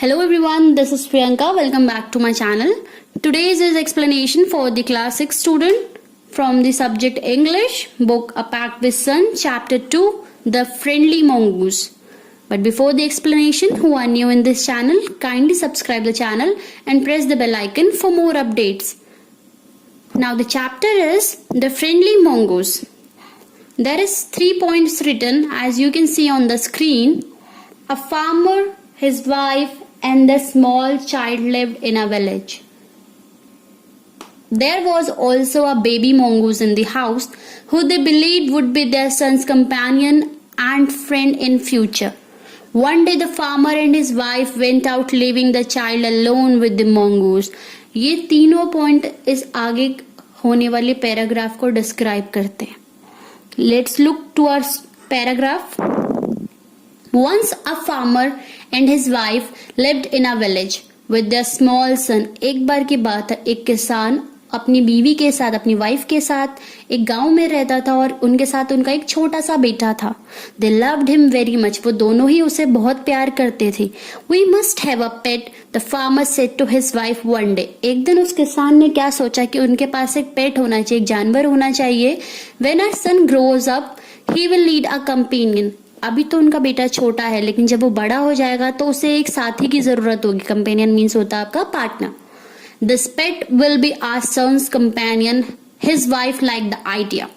Hello everyone, this is Priyanka. Welcome back to my channel. Today's is explanation for the class 6 student from the subject English, book A Pact with Sun, chapter 2, The Friendly Mongoose. But before the explanation, who are new in this channel, kindly subscribe the channel and press the bell icon for more updates. Now the chapter is The Friendly Mongoose. There is 3 points written as you can see on the screen. A farmer, his wife and the small child lived in a village. There was also a baby mongoose in the house who they believed would be their son's companion and friend in future. One day the farmer and his wife went out leaving the child alone with the mongoose. ये तीनों point इस आगे होने वाले paragraph को describe करते हैं. Let's look to our paragraph. Once a farmer and his wife lived in a village with their small son. एक बार की बात है, एक किसान अपनी बीवी के साथ, अपनी वाइफ के साथ एक गांव में रहता था और उनके साथ उनका एक छोटा सा बेटा था. They loved him very much. वो दोनों ही उसे बहुत प्यार करते थे. We must have a pet, the farmer said to his wife one day. एक दिन उस किसान ने क्या सोचा कि उनके पास एक पेट होना चाहिए, एक जानवर होना चाहिए. When our son grows up, he will need a companion. अभी तो उनका बेटा छोटा है, लेकिन जब वो बड़ा हो जाएगा तो उसे एक साथी की जरूरत होगी. कंपेनियन मीन्स होता है आपका partner. This pet will be our son's companion. His wife like the idea.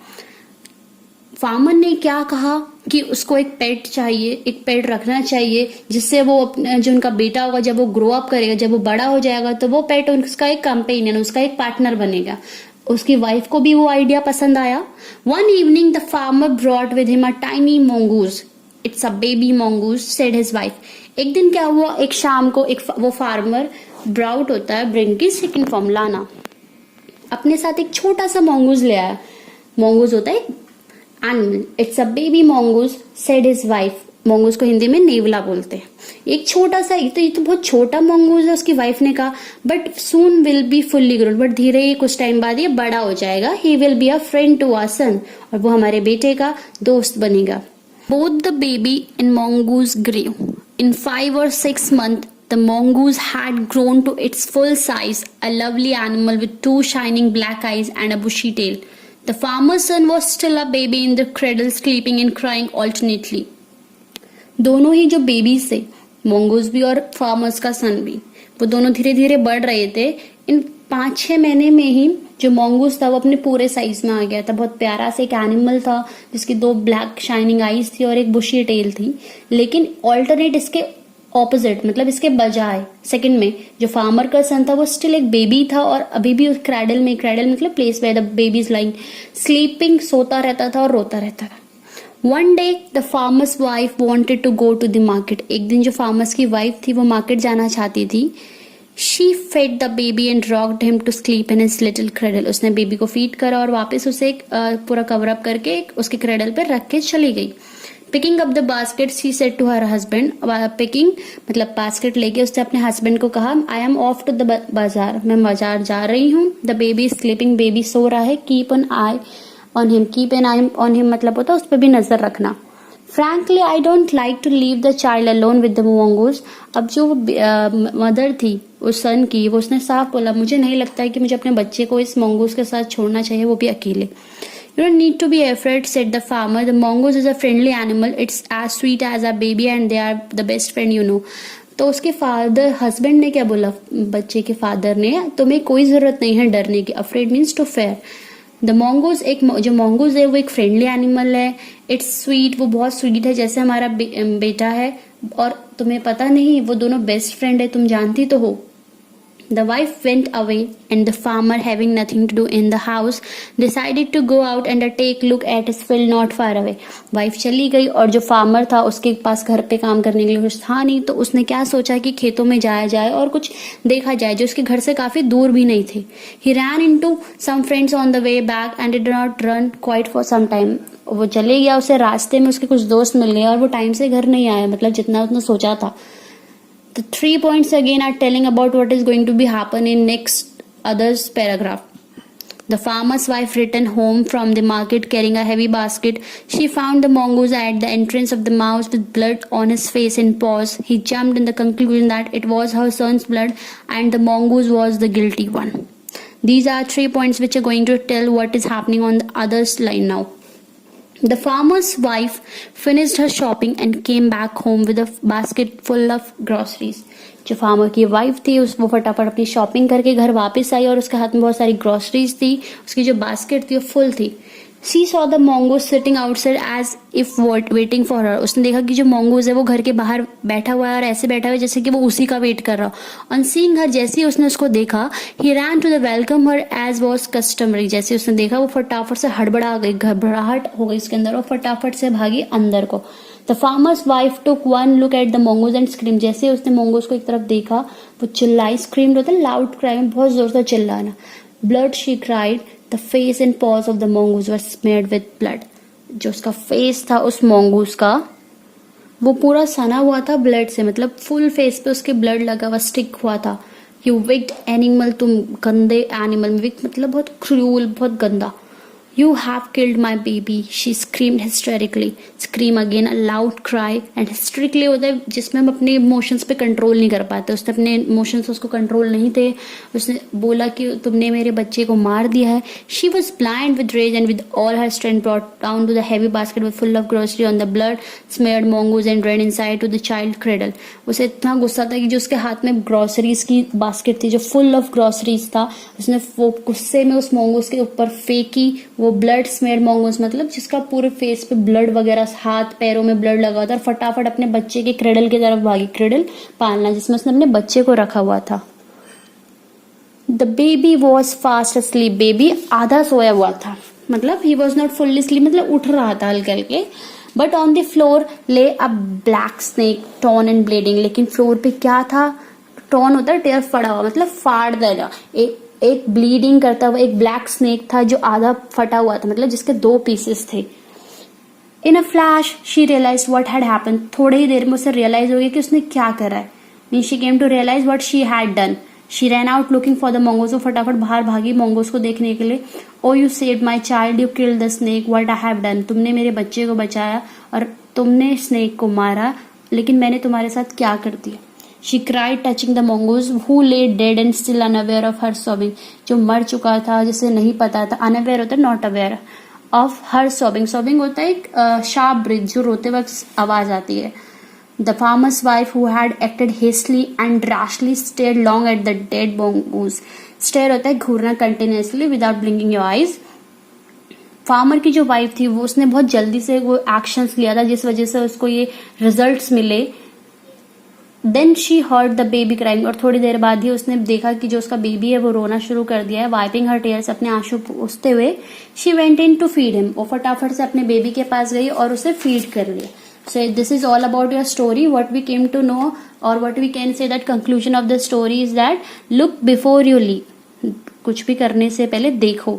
Farmer ने क्या कहा कि उसको एक पेट चाहिए, एक पेट रखना चाहिए जिससे वो अपना जो उनका बेटा होगा जब वो ग्रो अप करेगा, जब वो बड़ा हो जाएगा तो वो पेट उसका एक कंपेनियन, उसका एक पार्टनर बनेगा. उसकी वाइफ को भी वो आइडिया पसंद आया. One evening the farmer brought with him a tiny mongoose. It's a baby mongoose, said his wife. एक दिन क्या हुआ, एक शाम को वो फार्मर ब्राउट होता है, ब्रिंग की सेकंड फॉर्म लाना, अपने साथ एक छोटा सा mongoose ले आया. mongoose होता है animal. It's a baby mongoose, said his wife. mongoose को हिंदी में नेवला बोलते हैं. एक छोटा सा, ये तो बहुत छोटा mongoose है, उसकी वाइफ ने कहा. But soon will be fully grown. But धीरे ही कुछ टाइम बाद ये बड़ा हो जाएगा. He will be a friend to our son. और वो हमारे बेटे का दोस्त बनेगा. Both the baby and mongoose grew. In 5 or 6 months, the mongoose had grown to its full size, a lovely animal with 2 shining black eyes and a bushy tail. The farmer's son was still a baby in the cradle, sleeping and crying alternately. दोनों ही जो babies थे, mongoose भी और farmers का सन भी, वो दोनों धीरे धीरे बढ़ रहे थे. इन 5-6 महीने में ही जो mongoose था वो अपने पूरे साइज में आ गया था. बहुत प्यारा सा एक एनिमल था जिसकी 2 ब्लैक शाइनिंग आईज थी और एक बुशी टेल थी. लेकिन ऑल्टरनेट इसके ऑपोजिट, मतलब इसके बजाय सेकंड में जो फार्मर का सन था वो स्टिल एक बेबी था और अभी भी उस क्रैडल मतलब place where the baby is lying, sleeping, सोता रहता था और रोता रहता था. One day the farmer's wife wanted to go to the market. एक दिन जो फार्मर्स की वाइफ थी वो मार्केट जाना चाहती थी. She fed the baby and rocked him to sleep in his little cradle. उसने बेबी को फीड करा और वापस उसे पूरा कवर अप करके उसके क्रेडल पर रख के चली गई. Picking up the basket, she said to her husband. Picking मतलब बास्केट लेके उसने अपने हस्बैंड को कहा, I am off to the बाजार. मैं बाजार जा रही हूँ. The baby is sleeping. Baby सो रहा है. Keep an eye on him. Keep an eye on him मतलब होता है उस पर भी नजर रखना. Frankly, I don't like to leave the child alone with the mongoose. अब जो मदर थी उस सन की, वो उसने साफ बोला, मुझे नहीं लगता है कि मुझे अपने बच्चे को इस mongoose के साथ छोड़ना चाहिए, वो भी अकेले. You don't need to be afraid, said the farmer. The mongoose is a friendly animal. It's as sweet as a baby and they are the best friend you know. तो उसके फादर, हस्बैंड ने क्या बोला, बच्चे के father ने, तुम्हें कोई जरूरत नहीं है डरने की. Afraid means to fear. The mongoose, एक जो mongoose है वो एक फ्रेंडली एनिमल है. इट्स स्वीट, वो बहुत स्वीट है जैसे हमारा बेटा है. और तुम्हें पता नहीं, वो दोनों बेस्ट फ्रेंड है, तुम जानती तो हो. The wife went away and the farmer, having nothing to do in the house, decided to go out and take a look at his field not far away. Wife चली गई और जो farmer था उसके पास घर पे काम करने के लिए कुछ था नहीं, तो उसने क्या सोचा कि खेतों में जाया जाए और कुछ देखा जाए जो उसके घर से काफी दूर भी नहीं थे. He ran into some friends on the way back and did not run quite for some time. वो चले गया, उसे रास्ते में उसके कुछ दोस्त मिल गए और वो टाइम से घर नहीं आया, मतलब जितना उसने सोचा था. The 3 points again are telling about what is going to be happen in next others paragraph. The farmer's wife returned home from the market carrying a heavy basket. She found the mongoose at the entrance of the mouse with blood on his face and paws. He jumped in the conclusion that it was her son's blood and the mongoose was the guilty one. These are 3 points which are going to tell what is happening on the other line now. The farmer's wife finished her shopping and came back home with a basket full of groceries. जो farmer की wife थी वो फटाफट अपनी shopping करके घर वापस आई और उसके हाथ में बहुत सारी ग्रोसरीज थी. उसकी जो बास्केट थी वो फुल थी. She saw the mongoose sitting outside as if waiting for her. उसने देखा कि जो mongoose है वो घर के बाहर बैठा हुआ है और ऐसे बैठा हुआ है जैसे कि वो उसी का वेट कर रहा हो. On seeing her, जैसे ही उसने उसको देखा, he ran to the welcome her as was customary. जैसे उसने देखा वो फटाफट से हड़बड़ा गई, घबराहट हो गई उसके अंदर और फटाफट से भागी अंदर को. The farmer's wife took one look at the mongoose and screamed. जैसे उसने mongoose को एक तरफ देखा वो चिल्लाई, screamed होता है loud cry में बहुत जोर से चिल्लाना. Blood, she cried. The face and paws of the mongoose were smeared with blood. जो उसका फेस था उस mongoose का वो पूरा सना हुआ था ब्लड से, मतलब फुल फेस पे उसके ब्लड लगा हुआ स्टिक हुआ था. You wicked animal, तुम गंदे एनिमल. विक मतलब बहुत क्रूल, बहुत गंदा. You have killed my baby, she screamed hysterically. Scream again, a loud cry. And hysterically होता है जिसमें हम अपने इमोशंस पे कंट्रोल नहीं कर पाते. उसने अपने इमोशंस उसको कंट्रोल नहीं थे. उसने बोला कि तुमने मेरे बच्चे को मार दिया है. She was blind with rage and with all her strength brought down to the heavy basket with full of grocery on the blood smeared mongoose and ran inside to the child cradle. उसे इतना गुस्सा था कि जो उसके हाथ में groceries की बास्केट थी जो फुल ऑफ ग्रोसरीज था, उसने वो गुस्से में उस mongoose के ऊपर फेंकी. वो ब्लड स्मेयर mongoose मतलब जिसका पूरे फेस पे ब्लड वगैरह, हाथ पैरों में ब्लड लगा था, और फटाफट अपने बच्चे के क्रेडल की तरफ भागी. क्रेडल पालना जिसमें उसने अपने बच्चे को रखा हुआ था. The baby was fast asleep. Baby आधा सोया हुआ था, मतलब he was not fully sleep, मतलब उठ रहा था हल्के हल्के. बट ऑन द फ्लोर ले अ black snake torn and bleeding. लेकिन फ्लोर पे क्या था? टॉर्न होता है टेयर, फड़ा हुआ मतलब फाड़ देना. एक ब्लीडिंग करता हुआ एक ब्लैक स्नेक था जो आधा फटा हुआ था, मतलब जिसके 2 पीसेस थे. In a flash she realize what had happened. थोड़ी ही देर में उसे रियलाइज हो गया कि उसने क्या करा है. Mean she came to realize what she had done. She ran out looking for the mongoose. वो फटाफट बाहर भागी mongoose को देखने के लिए. Oh you saved my child, you killed the snake, what I have done. तुमने मेरे बच्चे को बचाया और तुमने स्नेक को मारा, लेकिन मैंने तुम्हारे साथ क्या कर दिया. She cried, touching the mongoose, who lay dead and still unaware of her sobbing. जो मर चुका था, जिसे नहीं पता था. Unaware होता है not aware of her sobbing. Sobbing होता है एक sharp breath, जो रोते वक्त आवाज आती है. The farmer's wife, who had acted hastily and rashly, stared long at the dead mongoose. Stare होता है घूरना continuously without blinking your eyes. Farmer की जो वाइफ थी वो उसने बहुत जल्दी से वो एक्शंस लिया था जिस वजह से उसको ये रिजल्ट्स मिले. Then she heard the baby crying. और थोड़ी देर बाद ही उसने देखा कि जो उसका बेबी है वो रोना शुरू कर दिया है. वाइपिंग हर टेयर्स, अपने आंसू पोंछते हुए, she went in to feed him. वो फटाफट से अपने बेबी के पास गई और उसे फीड कर लिया. So this is all about your story. What we came to know और what we can say that conclusion of the story is that look before you leave. कुछ भी करने से पहले देखो.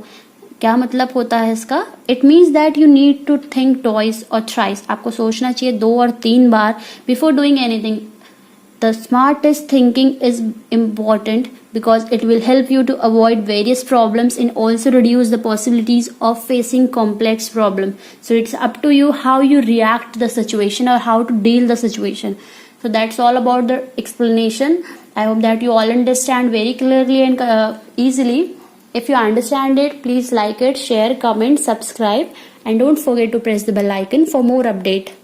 क्या मतलब होता है इसका? It means that you need to think twice और थ्राइस. आपको सोचना चाहिए 2 और 3 बार before doing anything. The smartest thinking is important because it will help you to avoid various problems and also reduce the possibilities of facing complex problems. So it's up to you how you react to the situation or how to deal the situation. So that's all about the explanation. I hope that you all understand very clearly and easily. If you understand it, please like it, share, comment, subscribe, and don't forget to press the bell icon for more update.